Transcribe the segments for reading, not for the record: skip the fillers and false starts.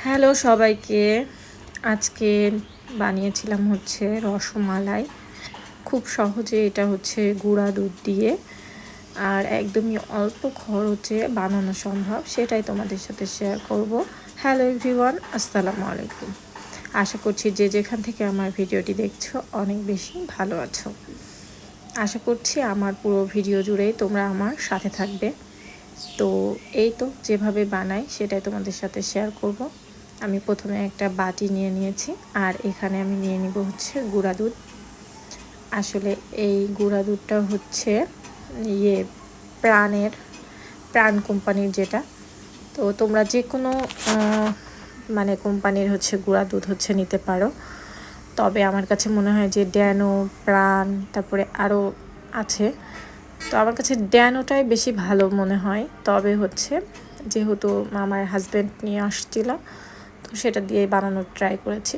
Hello সবাইকে। আজকে বানিয়েছিলাম হচ্ছে রসমালাই। খুব সহজে এটা হচ্ছে গুঁড়া দুধ দিয়ে আর একদমই অল্প খরচে বানানো সম্ভব, সেটাই তোমাদের সাথে শেয়ার করব। হ্যালো এভরিওয়ান, আসসালামু আলাইকুম। আশা করছি যে যেখান থেকে আমার ভিডিওটি দেখছো অনেক বেশি ভালো আছো। আশা করছি আমার পুরো ভিডিও জুড়েই তোমরা আমার সাথে থাকবে। তো এই তো যেভাবে বানাই সেটাই তোমাদের সাথে শেয়ার করব। আমি প্রথমে একটা বাটি নিয়ে নিয়েছি আর এখানে আমি নিয়ে নিব হচ্ছে গুঁড়া দুধ। আসলে এই গুঁড়া দুধটা হচ্ছে প্রাণ কোম্পানির যেটা। তো তোমরা যে কোনো মানে কোম্পানির হচ্ছে গুঁড়া দুধ হচ্ছে নিতে পারো। তবে আমার কাছে মনে হয় যে ড্যানো, প্রাণ, তারপরে আরও আছে। তো আমার কাছে ড্যানোটাই বেশি ভালো মনে হয়। তবে হচ্ছে যেহেতু আমার হাজব্যান্ড নিয়ে আসছিল, তো সেটা দিয়ে বানানোর ট্রাই করেছি।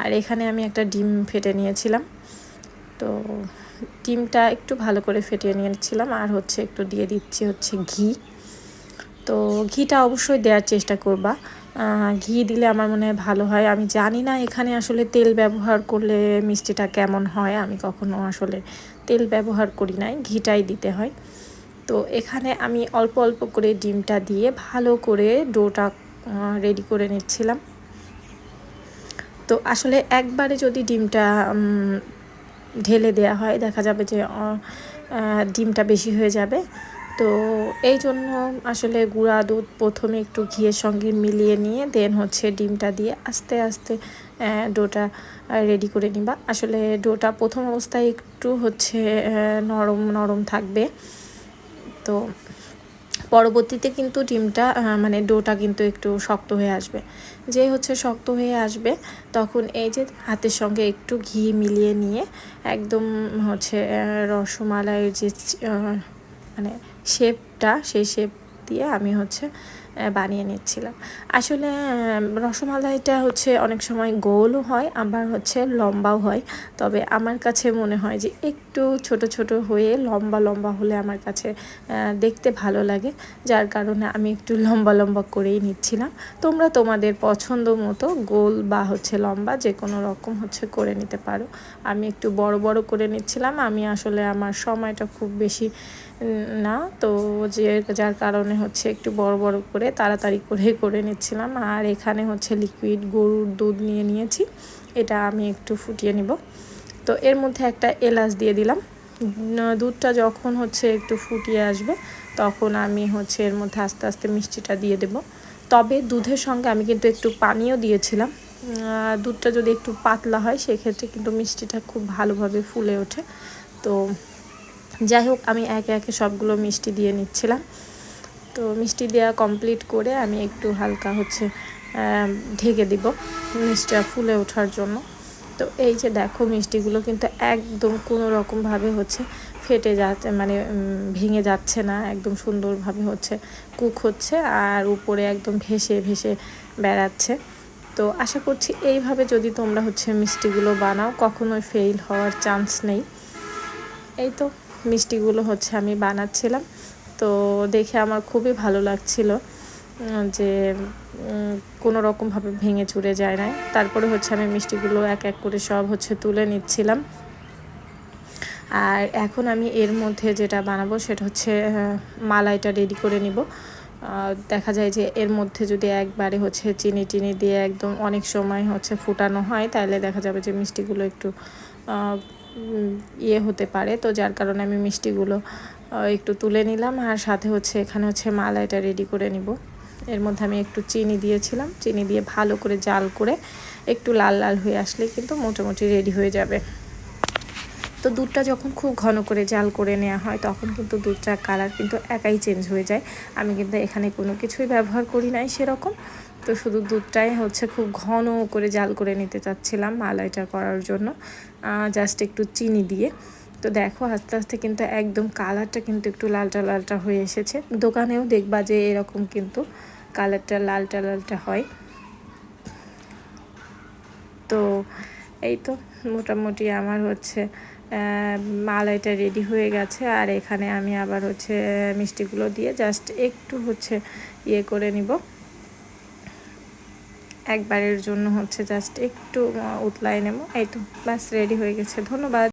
আর এখানে আমি একটা ডিম ফেটে নিয়েছিলাম। তো ডিমটা একটু ভালো করে ফেটিয়ে নিয়েছিলাম আর হচ্ছে একটু দিয়ে দিচ্ছি হচ্ছে ঘি। তো ঘিটা অবশ্যই দেওয়ার চেষ্টা করবা। ঘি দিলে আমার মনে হয় ভালো হয়। আমি জানি না এখানে আসলে তেল ব্যবহার করলে মিষ্টিটা কেমন হয়। আমি কখনো আসলে তেল ব্যবহার করি নাই, ঘিটাই দিতে হয়। তো এখানে আমি অল্প অল্প করে ডিমটা দিয়ে ভালো করে ডোটা রেডি করে নিচ্ছিলাম। তো আসলে একবারে যদি ডিমটা ঢেলে দেওয়া হয় দেখা যাবে যে ডিমটা বেশি হয়ে যাবে। তো এই জন্য আসলে গুঁড়া দুধ প্রথমে একটু ঘিয়ের সঙ্গে মিলিয়ে নিয়ে দেন হচ্ছে ডিমটা দিয়ে আস্তে আস্তে ডোটা রেডি করে নিবা। আসলে ডোটা প্রথম অবস্থায় একটু হচ্ছে নরম নরম থাকবে। তো পরবর্তীতে কিন্তু ডিমটা মানে ডোটা কিন্তু একটু শক্ত হয়ে আসবে। যে হচ্ছে শক্ত হয়ে আসবে তখন এই যে হাতের সঙ্গে একটু ঘি মিলিয়ে নিয়ে একদম হচ্ছে রসমালাইয়ের যে মানে শেপটা, সেই শেপ দিয়ে আমি হচ্ছে বানিয়ে নিচ্ছিলাম। আসলে রসমালাইটা হচ্ছে অনেক সময় গোলও হয় আবার হচ্ছে লম্বাও হয়। তবে আমার কাছে মনে হয় যে একটু ছোট ছোট হয়ে লম্বা লম্বা হলে আমার কাছে দেখতে ভালো লাগে, যার কারণে আমি একটু লম্বা লম্বা করেই নিচ্ছিলাম। তোমরা তোমাদের পছন্দ মতো গোল বা হচ্ছে লম্বা যে কোনো রকম হচ্ছে করে নিতে পারো। আমি একটু বড় বড় করে নিচ্ছিলাম। আমি আসলে আমার সময়টা খুব বেশি না, তো যার কারণে হচ্ছে একটু বড় বড় করে তাড়াতাড়ি করে নিচ্ছিলাম। আর এখানে হচ্ছে লিকুইড গরুর দুধ নিয়ে নিয়েছি, এটা আমি একটু ফুটিয়ে নিব। তো এর মধ্যে একটা এলাচ দিয়ে দিলাম। দুধটা যখন হচ্ছে একটু ফুটিয়ে আসবে তখন আমি হচ্ছে এর মধ্যে আস্তে আস্তে মিষ্টিটা দিয়ে দেব। তবে দুধের সঙ্গে আমি কিন্তু একটু পানিও দিয়েছিলাম। দুধটা যদি একটু পাতলা হয় সেক্ষেত্রে কিন্তু মিষ্টিটা খুব ভালোভাবে ফুলে ওঠে। তো যাই হোক, আমি একে একে সবগুলো মিষ্টি দিয়ে নিচ্ছিলাম। তো মিষ্টি দেওয়া কমপ্লিট করে আমি একটু হালকা হচ্ছে ঢেকে দিব মিষ্টিটা ফুলে ওঠার জন্য। তো এই যে দেখো মিষ্টিগুলো কিন্তু একদম কোনো রকমভাবে হচ্ছে ফেটে যাচ্ছে, মানে ভেঙে যাচ্ছে না, একদম সুন্দরভাবে হচ্ছে কুক হচ্ছে আর উপরে একদম ভেসে ভেসে বেড়াচ্ছে। তো আশা করছি এইভাবে যদি তোমরা হচ্ছে মিষ্টিগুলো বানাও কখনোই ফেল হওয়ার চান্স নেই। এই তো মিষ্টিগুলো হচ্ছে আমি বানাচ্ছিলাম। তো দেখে আমার খুবই ভালো লাগছিল যে কোনো রকমভাবে ভেঙে চুরে যায় না। তারপরে হচ্ছে আমি মিষ্টিগুলো এক এক করে সব হচ্ছে তুলে নিচ্ছিলাম। আর এখন আমি এর মধ্যে যেটা বানাবো সেটা হচ্ছে মালাইটা রেডি করে নিব। দেখা যায় যে এর মধ্যে যদি একবারে হচ্ছে চিনি টিনি দিয়ে একদম অনেক সময় হচ্ছে ফুটানো হয় তাহলে দেখা যাবে যে মিষ্টিগুলো একটু হতে পারে। তো যার কারণে আমি মিষ্টিগুলো একটু তুলে নিলাম আর সাথে হচ্ছে এখানে হচ্ছে মালাইটা রেডি করে নিব। এর মধ্যে আমি একটু চিনি দিয়েছিলাম, চিনি দিয়ে ভালো করে জাল করে একটু লাল লাল হয়ে আসলে কিন্তু মোটামুটি রেডি হয়ে যাবে। তো দুধটা যখন খুব ঘন করে জাল করে নেওয়া হয় তখন কিন্তু দুধটার কালার কিন্তু একাই চেঞ্জ হয়ে যায়। আমি কিন্তু এখানে কোনো কিছুই ব্যবহার করি নাই সেরকম। তো শুধু দুধটাই হচ্ছে খুব ঘন করে জাল করে নিতে চাচ্ছিলাম মালাইটা করার জন্য, জাস্ট একটু চিনি দিয়ে। তো দেখো আস্তে আস্তে কিন্তু একদম কালারটা কিন্তু একটু লালটা লালটা হয়ে এসেছে। দোকানেও দেখবা যে এরকম কিন্তু কালারটা লালটা লালটা হয়। তো এই তো মোটামুটি আমার হচ্ছে মালাইটা রেডি হয়ে গেছে। আর এখানে আমি আবার হচ্ছে মিষ্টিগুলো দিয়ে জাস্ট একটু হচ্ছে করে নিব। একবারের জন্য হচ্ছে জাস্ট একটু উতলায় নেব। এই তো ব্যাস রেডি হয়ে গেছে। ধন্যবাদ।